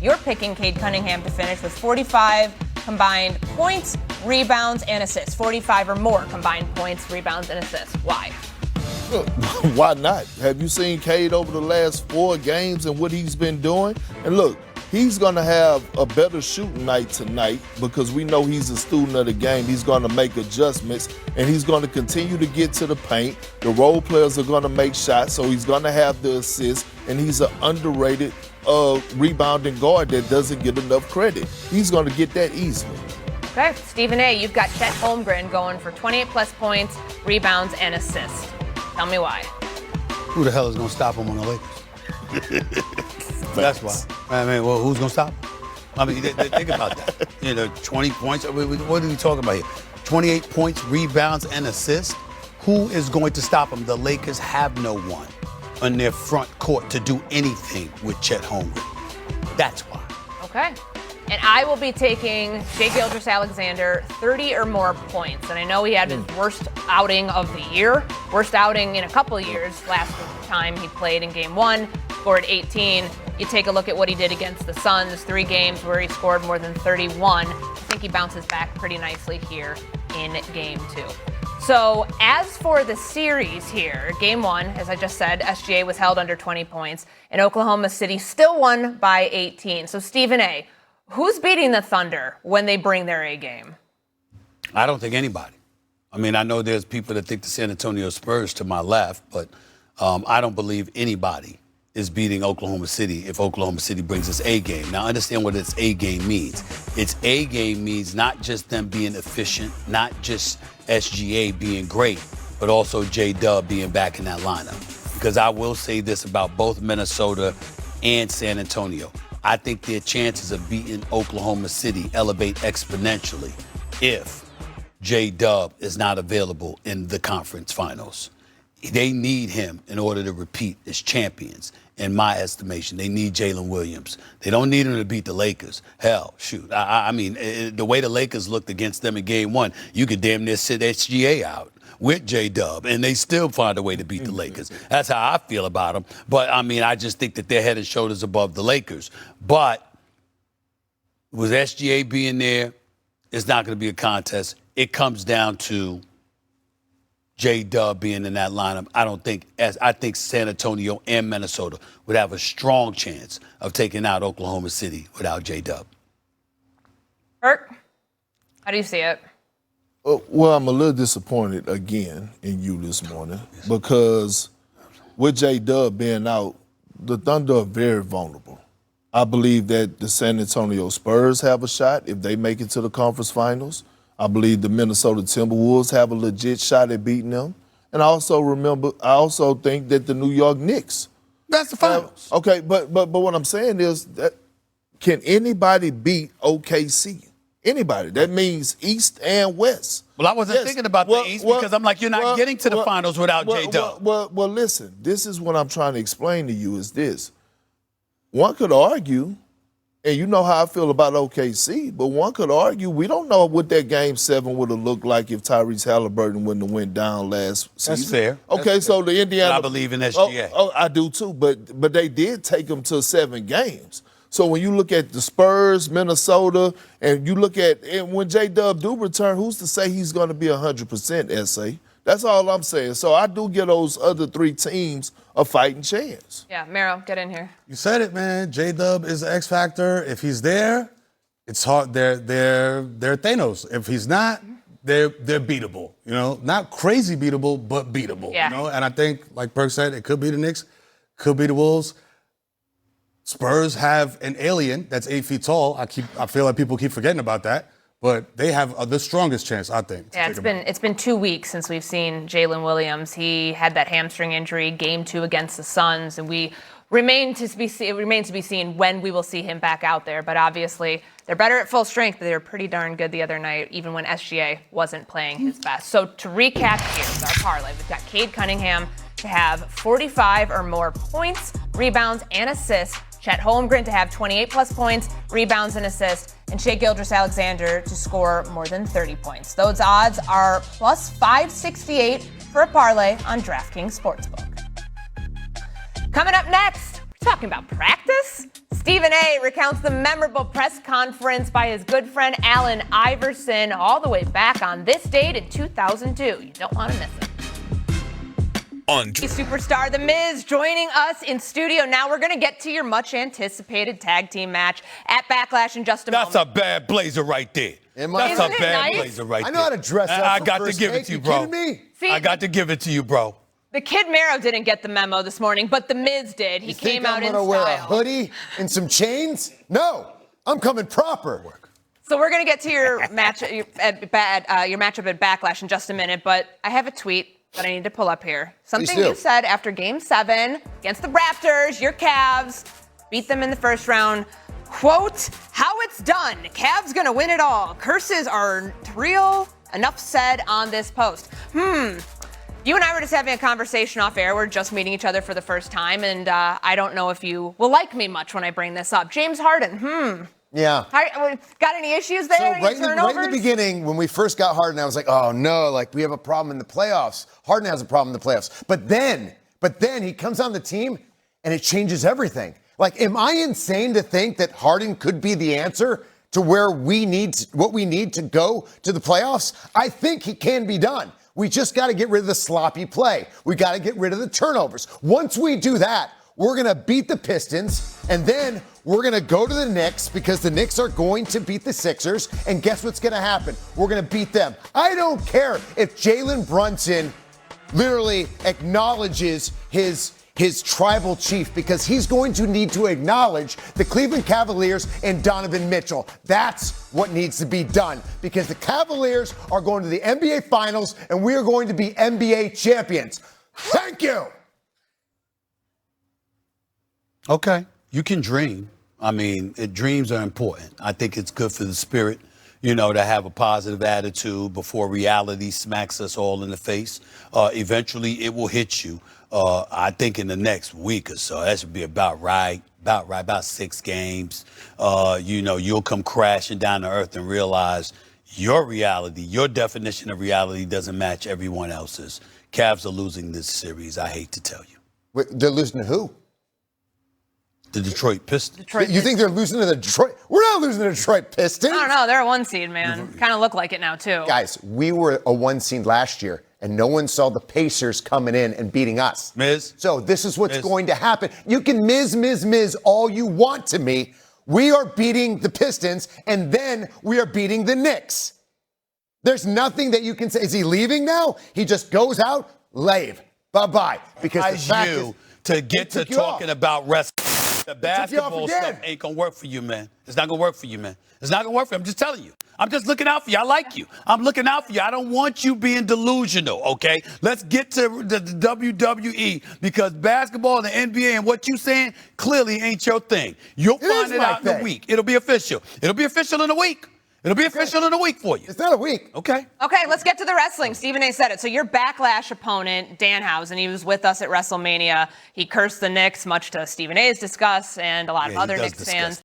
You're picking Cade Cunningham to finish with 45 combined points, rebounds, and assists. 45 or more combined points, rebounds, and assists. Why? Why not? Have you seen Cade over the last 4 games and what he's been doing? And look, he's going to have a better shooting night tonight because we know he's a student of the game. He's going to make adjustments, and he's going to continue to get to the paint. The role players are going to make shots, so he's going to have the assists, and he's an underrated rebounding guard that doesn't get enough credit. He's going to get that easily. Okay, Stephen A., you've got Chet Holmgren going for 28-plus points, rebounds, and assists. Tell me why. Who the hell is going to stop him on the Lakers? That's why. I mean, well, who's going to stop him? I mean, think about that. 20 points. What are we talking about here? 28 points, rebounds, and assists. Who is going to stop him? The Lakers have no one on their front court to do anything with Chet Holmgren. That's why. Okay. And I will be taking Shai Gilgeous-Alexander 30 or more points. And I know he had his worst outing of the year, worst outing in a couple years. Last time he played in Game 1, scored 18. You take a look at what he did against the Suns, 3 games where he scored more than 31. I think he bounces back pretty nicely here in Game 2. So as for the series here, Game 1, as I just said, SGA was held under 20 points, and Oklahoma City still won by 18. So Stephen A., who's beating the Thunder when they bring their A game? I don't think anybody. I mean, I know there's people that think the San Antonio Spurs to my left, but I don't believe anybody is beating Oklahoma City if Oklahoma City brings its A game. Now, understand what its A game means. Its A game means not just them being efficient, not just SGA being great, but also J-Dub being back in that lineup. Because I will say this about both Minnesota and San Antonio. I think their chances of beating Oklahoma City elevate exponentially if J-Dub is not available in the conference finals. They need him in order to repeat as champions, in my estimation. They need Jalen Williams. They don't need him to beat the Lakers. Hell, shoot. I mean, the way the Lakers looked against them in Game 1, you could damn near sit SGA out with J-Dub, and they still find a way to beat the Lakers. That's how I feel about them. But, I mean, I just think that they're head and shoulders above the Lakers. But with SGA being there, it's not going to be a contest. It comes down to J-Dub being in that lineup. I think San Antonio and Minnesota would have a strong chance of taking out Oklahoma City without J-Dub. Bert, how do you see it? Well, I'm a little disappointed again in you this morning because with J-Dub being out, the Thunder are very vulnerable. I believe that the San Antonio Spurs have a shot if they make it to the conference finals. I believe the Minnesota Timberwolves have a legit shot at beating them. And I also think that the New York Knicks. That's the finals. Okay, but what I'm saying is that can anybody beat OKC? Anybody. That means East and West. Well, I wasn't thinking about the East because I'm like, you're not getting to the finals without J-Dub. Well, listen, this is what I'm trying to explain to you is this. One could argue, and you know how I feel about OKC, but one could argue we don't know what that Game 7 would have looked like if Tyrese Halliburton wouldn't have went down last season. That's fair. Okay, so the Indiana. But I believe in SGA. Oh, I do too, but they did take them to 7 games. So when you look at the Spurs, Minnesota, and you look at and when J-Dub do return, who's to say he's going to be 100% SA? That's all I'm saying. So I do give those other 3 teams a fighting chance. Yeah, Mero, get in here. You said it, man. J-Dub is the X factor. If he's there, it's hard. They're Thanos. If he's not, they're beatable. You know, not crazy beatable, but beatable. Yeah. You know, and I think, like Perk said, it could be the Knicks, could be the Wolves. Spurs have an alien that's 8 feet tall. I feel like people keep forgetting about that, but they have the strongest chance, I think. Yeah, it's been 2 weeks since we've seen Jalen Williams. He had that hamstring injury, Game 2 against the Suns, and it remains to be seen when we will see him back out there. But obviously, they're better at full strength. They were pretty darn good the other night, even when SGA wasn't playing his best. So to recap here's our parlay. We've got Cade Cunningham to have 45 or more points, rebounds, and assists. Chet Holmgren to have 28-plus points, rebounds, and assists, and Shai Gilgeous-Alexander to score more than 30 points. Those odds are plus 568 for a parlay on DraftKings Sportsbook. Coming up next, we're talking about practice. Stephen A. recounts the memorable press conference by his good friend Allen Iverson all the way back on this date in 2002. You don't want to miss it. Superstar The Miz joining us in studio. Now we're going to get to your much anticipated tag team match at Backlash in just a moment. That's a bad blazer right there. That's a bad blazer right there. I know how to dress up. I got to give it to you, bro. You kidding me? See, I got to give it to you, bro. The Kid Mero didn't get the memo this morning, but The Miz did. He came out in style. I'm going to wear a hoodie and some chains? No, I'm coming proper. So we're going to get to your match, your matchup at Backlash in just a minute, but I have a tweet that I need to pull up here. Something you said after Game 7 against the Raptors, your Cavs beat them in the first round. Quote, how it's done. Cavs going to win it all. Curses are real. Enough said on this post. You and I were just having a conversation off air. We're just meeting each other for the first time, and I don't know if you will like me much when I bring this up. James Harden, Yeah. Got any issues there? So right in the beginning, when we first got Harden, I was like, oh no, like we have a problem in the playoffs. Harden has a problem in the playoffs. But then he comes on the team and it changes everything. Like, am I insane to think that Harden could be the answer to where what we need to go to the playoffs? I think he can be done. We just got to get rid of the sloppy play. We got to get rid of the turnovers. Once we do that, we're going to beat the Pistons, and then we're going to go to the Knicks because the Knicks are going to beat the Sixers, and guess what's going to happen? We're going to beat them. I don't care if Jalen Brunson literally acknowledges his tribal chief, because he's going to need to acknowledge the Cleveland Cavaliers and Donovan Mitchell. That's what needs to be done, because the Cavaliers are going to the NBA Finals, and we are going to be NBA champions. Thank you. Okay, you can dream. I mean, dreams are important. I think it's good for the spirit, to have a positive attitude before reality smacks us all in the face. Eventually, it will hit you. I think in the next week or so, that should be about 6 games. You'll come crashing down to earth and realize your reality, your definition of reality doesn't match everyone else's. Cavs are losing this series, I hate to tell you. Wait, they're losing to who? The Detroit Pistons. You think they're losing to the Detroit? We're not losing to the Detroit Pistons. I don't know. They're a 1 seed, man. Kind of look like it now, too. Guys, we were a 1 seed last year, and no one saw the Pacers coming in and beating us. Miz. So this is what's going to happen. You can miz all you want to me. We are beating the Pistons, and then we are beating the Knicks. There's nothing that you can say. Is he leaving now? He just goes out, leave. Bye-bye. Because the fact is, to get to talking about wrestling. The basketball stuff ain't going to work for you, man. It's not going to work for you, man. It's not going to work for you. I'm just telling you. I'm just looking out for you. I like you. I'm looking out for you. I don't want you being delusional, okay? Let's get to the WWE, because basketball and the NBA and what you saying clearly ain't your thing. You'll find it out in a week. It'll be official. It'll be official in a week. It'll be official in a week for you. It's not a week. Okay, let's get to the wrestling. Stephen A. said it. So your Backlash opponent, Danhausen, he was with us at WrestleMania. He cursed the Knicks, much to Stephen A.'s disgust and a lot of other Knicks fans.